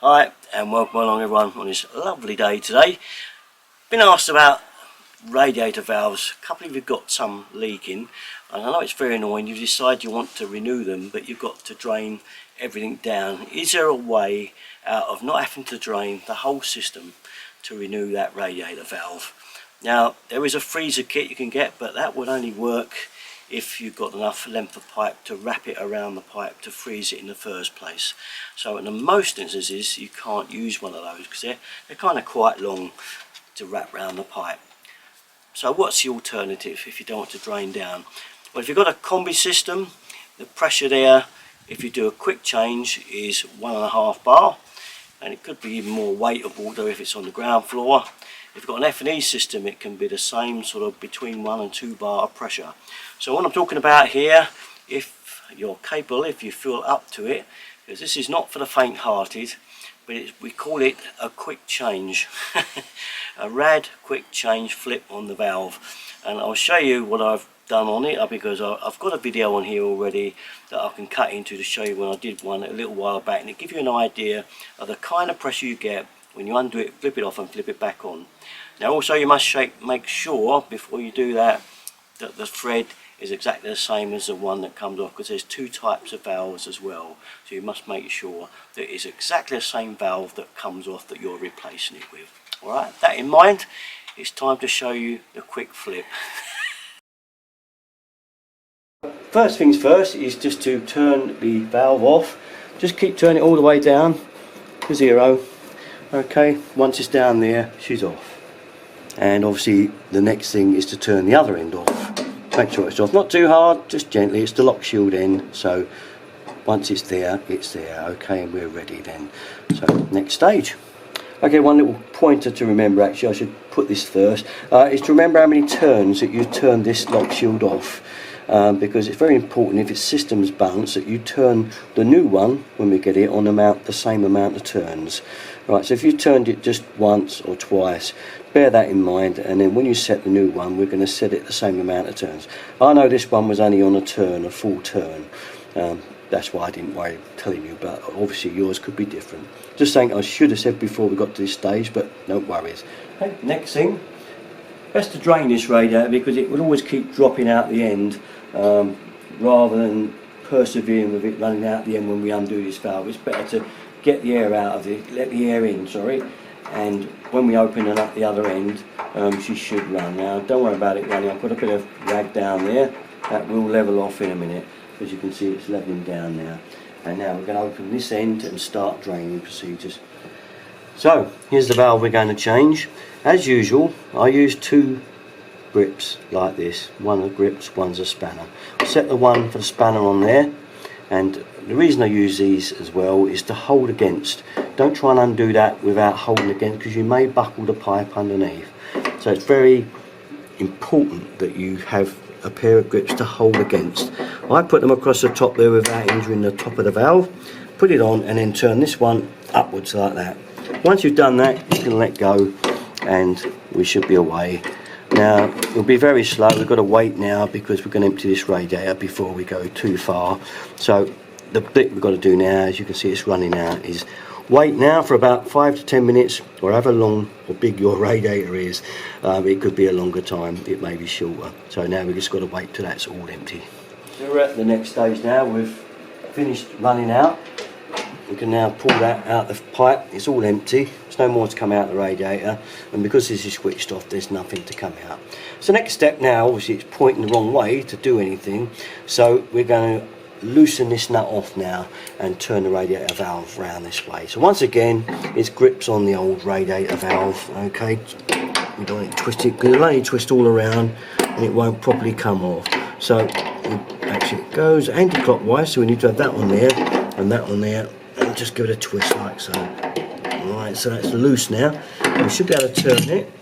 Hi and welcome along everyone on this lovely day today. Been asked about radiator valves. A couple of you have got some leaking and I know it's very annoying. You decide you want to renew them but you've got to drain everything down. Is there a way out of not having to drain the whole system to renew that radiator valve? Now there is a freezer kit you can get, but that would only work if you've got enough length of pipe to wrap it around the pipe to freeze it in the first place. So in the most instances you can't use one of those because they're kind of quite long to wrap around the pipe. So what's the alternative if you don't want to drain down? Well, if you've got a combi system, the pressure there, if you do a quick change, is 1.5 bar, and it could be even more weight of water if it's on the ground floor. If you've got an F&E system, it can be the same sort of between 1 and 2 bar of pressure. So what I'm talking about here, if you're capable, if you feel up to it, because this is not for the faint-hearted, but we call it a quick change. A rad quick change flip on the valve. And I'll show you what I've done on it, because I've got a video on here already that I can cut into to show you when I did one a little while back, and it gives you an idea of the kind of pressure you get when you undo it, flip it off and flip it back on. Now also you must make sure before you do that that the thread is exactly the same as the one that comes off, because there's two types of valves as well, so you must make sure that it's exactly the same valve that comes off that you're replacing it with. Alright, that in mind, it's time to show you the quick flip. First things first is just to turn the valve off. Just keep turning it all the way down to 0. Okay, once it's down there, she's off. And obviously the next thing is to turn the other end off. Make sure it's off, not too hard, just gently. It's the lock shield end, so once it's there, okay, and we're ready then. So next stage. Okay, one little pointer to remember, actually I should put this first, is to remember how many turns that you turn this lock shield off. Because it's very important, if it's systems bounce, that you turn the new one when we get it on the same amount of turns. Right, so if you turned it just once or twice, bear that in mind, and then when you set the new one, we're going to set it the same amount of turns. I know this one was only on a full turn. That's why I didn't worry telling you, but obviously yours could be different. Just saying, I should have said before we got to this stage, but no worries. Okay, next thing, best to drain this radiator because it will always keep dropping out the end, rather than persevering with it running out the end when we undo this valve. It's better to get the air out of it, let the air in, sorry, and when we open it up the other end, she should run. Now don't worry about it running, I've got a bit of rag down there, that will level off in a minute. As you can see, it's leveling down now. And now we're going to open this end and start draining procedures. So here's the valve we're going to change. As usual, I use 2 grips like this. One of the grips, one's a spanner. Set the one for the spanner on there, and the reason I use these as well is to hold against. Don't try and undo that without holding against, because you may buckle the pipe underneath. So it's very important that you have a pair of grips to hold against. I put them across the top there without injuring the top of the valve, put it on, and then turn this one upwards like that. Once you've done that, you can let go and we should be away. Now it'll be very slow, we've got to wait now because we're going to empty this radiator before we go too far. So the bit we've got to do now, as you can see it's running out, is wait now for about 5 to 10 minutes, or however long or big your radiator is. It could be a longer time, it may be shorter. So now we've just got to wait till that's all empty. So we're at the next stage now, we've finished running out. We can now pull that out the pipe, it's all empty, there's no more to come out the radiator, and because this is switched off there's nothing to come out. So next step now, obviously it's pointing the wrong way to do anything, so we're going to loosen this nut off now and turn the radiator valve round this way. So once again, it's grips on the old radiator valve, okay, we don't want it twisted because it'll only twist all around and it won't properly come off. So actually it goes anti-clockwise, so we need to have that on there and that on there, and just give it a twist like so. Alright, so that's loose now. We should be able to turn it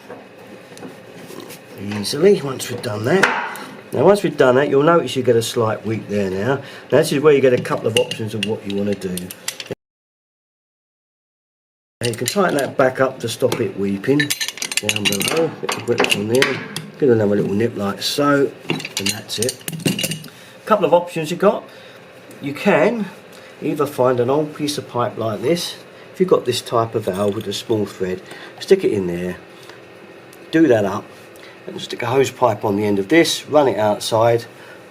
easily once we've done that. Now once we've done that, you'll notice you get a slight weep there now. Now this is where you get a couple of options of what you want to do. Now you can tighten that back up to stop it weeping. Down below, get the grips on there, give it another little nip like so, and that's it. A couple of options you got. You can either find an old piece of pipe like this, if you've got this type of valve with a small thread, stick it in there, do that up, and stick a hose pipe on the end of this, run it outside,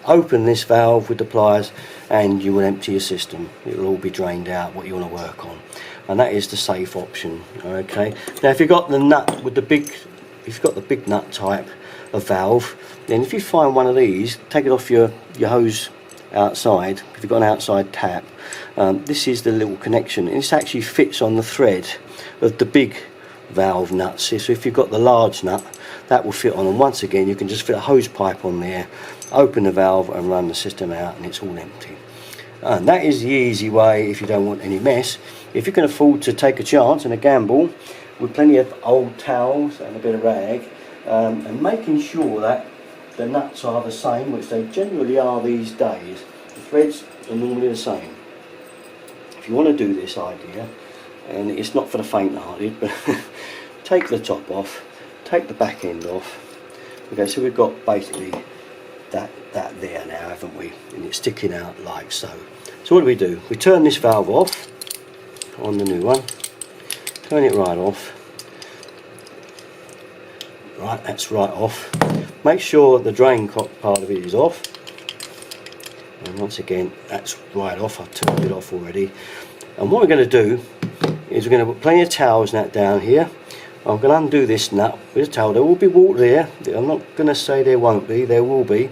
open this valve with the pliers, and you will empty your system. It will all be drained out what you want to work on, and that is the safe option. Okay, now if you've got the nut with the big, if you've got the big nut type of valve, then if you find one of these, take it off your hose outside. If you've got an outside tap, this is the little connection, and this actually fits on the thread of the big valve nuts. So if you've got the large nut, that will fit on, and once again you can just fit a hose pipe on there, open the valve and run the system out, and it's all empty. And that is the easy way if you don't want any mess. If you can afford to take a chance and a gamble with plenty of old towels and a bit of rag, and making sure that the nuts are the same, which they generally are these days. The threads are normally the same. If you want to do this idea, and it's not for the faint-hearted, but take the top off, take the back end off. Okay, so we've got basically that there now, haven't we? And it's sticking out like so. So what do? We turn this valve off on the new one, turn it right off. Right, that's right off. Make sure the drain cock part of it is off, and once again that's right off. I've turned it off already. And what we're going to do is we're going to put plenty of towels and that down here. I'm going to undo this nut with a towel. There will be water there. I'm not going to say there won't be, there will be.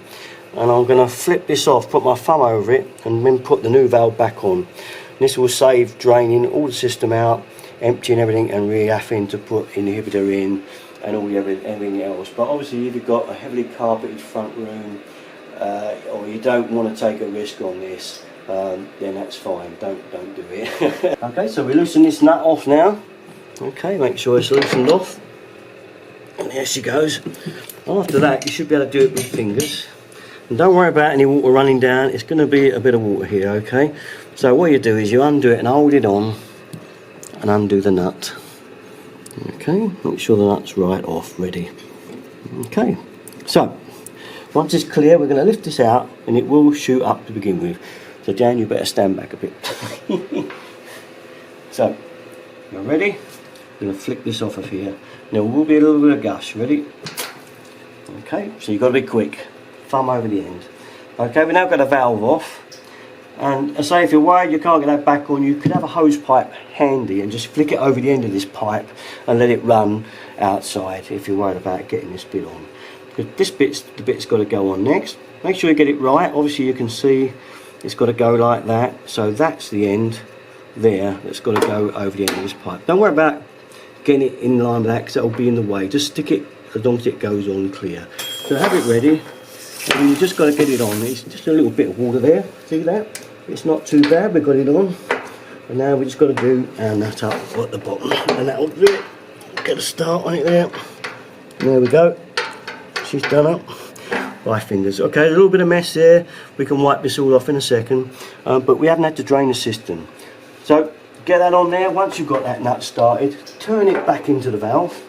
And I'm going to flip this off, put my thumb over it, and then put the new valve back on. And this will save draining all the system out, emptying everything, and really having to put inhibitor in and all everything else. But obviously if you've got a heavily carpeted front room, or you don't want to take a risk on this, then that's fine, don't do it. Okay, so we loosen this nut off now. Okay, make sure it's loosened off, and there she goes. After that you should be able to do it with fingers, and don't worry about any water running down. It's going to be a bit of water here. Okay, so what you do is you undo it and hold it on and undo the nut. Okay, make sure the nut's right off, ready. Okay, so once it's clear, we're going to lift this out, and it will shoot up to begin with. So Dan, you better stand back a bit. So, you're ready? I'm going to flick this off of here. There will be a little bit of gush. Ready? Okay, so you've got to be quick. Thumb over the end. Okay, we've now got a valve off. And I say, if you're worried you can't get that back on, you could have a hose pipe handy and just flick it over the end of this pipe and let it run outside if you're worried about getting this bit on. Because this bit's the bit's got to go on next. Make sure you get it right. Obviously you can see it's got to go like that. So that's the end there that's got to go over the end of this pipe. Don't worry about getting it in line with that, because that'll be in the way. Just stick it as long as it goes on clear. So have it ready, and you've just got to get it on. It's just a little bit of water there, see that? It's not too bad, we've got it on. And now we just got to do our nut up at the bottom, and that'll do it. Get a start on it there. There we go. She's done up. By fingers. Okay, a little bit of mess there. We can wipe this all off in a second, but we haven't had to drain the system. So get that on there. Once you've got that nut started, turn it back into the valve,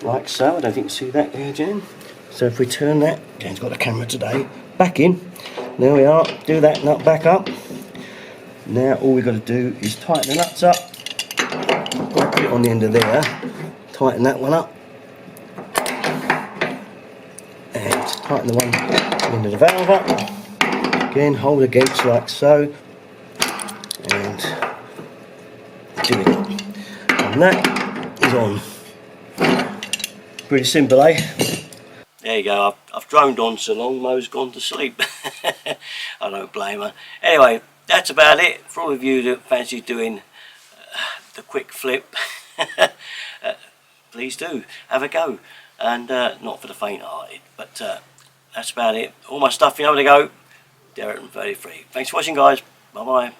like so. I don't think you can see that there, Jen. So if we turn that, Jen's got a camera today, back in. There we are. Do that nut back up. Now all we've got to do is tighten the nuts up. Put it on the end of there. Tighten that one up. And tighten the one at the end of the valve up. Again, hold against like so. And do it. And that is on. Pretty simple, eh? There you go. I've droned on so long, Mo's gone to sleep. I don't blame her. Anyway, that's about it. For all of you that fancy doing the quick flip, please do have a go. And not for the faint-hearted, but that's about it. All my stuff, you know where to go. Derek and 33. Thanks for watching, guys. Bye bye.